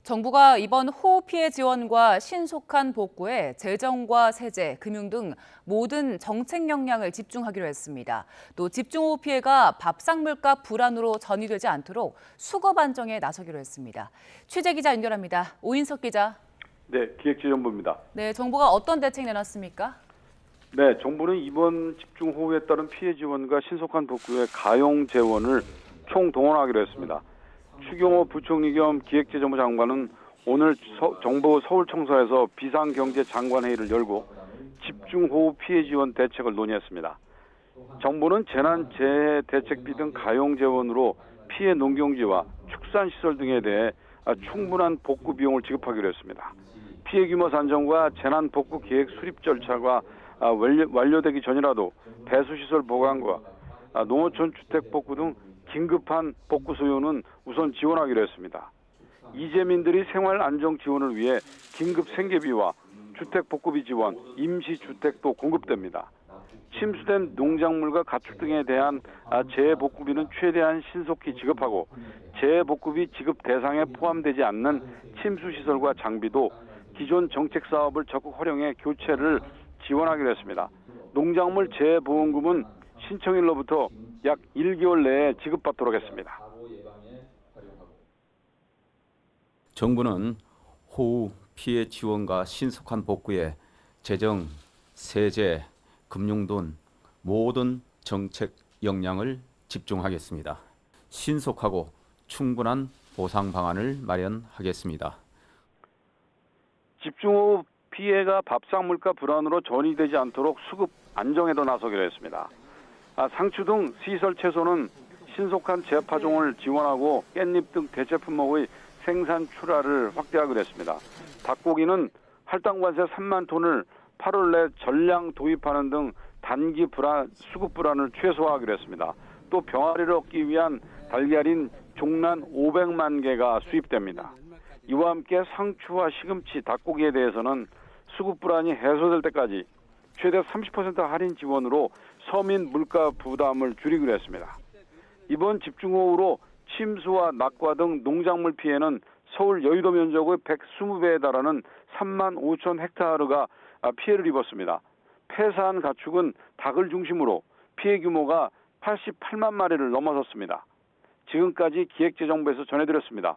정부가 이번 호우 피해 지원과 신속한 복구에 재정과 세제, 금융 등 모든 정책 역량을 집중하기로 했습니다. 또 집중호우 피해가 밥상 물가 불안으로 전이되지 않도록 수급 안정에 나서기로 했습니다. 취재 기자 연결합니다. 오인석 기자. 네, 기획재정부입니다. 네, 정부가 어떤 대책 내놨습니까? 네, 정부는 이번 집중호우에 따른 피해 지원과 신속한 복구에 가용 재원을 총동원하기로 했습니다. 추경호 부총리 겸 기획재정부 장관은 오늘 정부 서울청사에서 비상경제장관회의를 열고 집중호우 피해 지원 대책을 논의했습니다. 정부는 재난재해 대책비 등 가용 재원으로 피해 농경지와 축산시설 등에 대해 충분한 복구 비용을 지급하기로 했습니다. 피해 규모 산정과 재난 복구 계획 수립 절차가 완료되기 전이라도 배수시설 보강과 농어촌 주택 복구 등 긴급한 복구 수요는 우선 지원하기로 했습니다. 이재민들이 생활 안정 지원을 위해 긴급 생계비와 주택 복구비 지원, 임시주택도 공급됩니다. 침수된 농작물과 가축 등에 대한 재해복구비는 최대한 신속히 지급하고 재해복구비 지급 대상에 포함되지 않는 침수시설과 장비도 기존 정책 사업을 적극 활용해 교체를 지원하기로 했습니다. 농작물 재해보험금은 신청일로부터 약 1개월 내에 지급받도록 했습니다. 정부는 호우 피해 지원과 신속한 복구에 재정, 세제, 금융 등 모든 정책 역량을 집중하겠습니다. 신속하고 충분한 보상 방안을 마련하겠습니다. 집중호우 피해가 밥상 물가 불안으로 전이되지 않도록 수급 안정에도 나서기로 했습니다. 상추 등 시설 채소는 신속한 재파종을 지원하고 깻잎 등 대체 품목의 생산 출하를 확대하기로 했습니다. 닭고기는 할당관세 3만 톤을 8월 내 전량 도입하는 등 단기 수급 불안을 최소화하기로 했습니다. 또 병아리를 얻기 위한 달걀인 종란 500만 개가 수입됩니다. 이와 함께 상추와 시금치, 닭고기에 대해서는 수급 불안이 해소될 때까지 최대 30% 할인 지원으로 서민 물가 부담을 줄이기로 했습니다. 이번 집중호우로 침수와 낙과 등 농작물 피해는 서울 여의도 면적의 120배에 달하는 3만 5천 헥타르가 피해를 입었습니다. 폐사한 가축은 닭을 중심으로 피해 규모가 88만 마리를 넘어섰습니다. 지금까지 기획재정부에서 전해드렸습니다.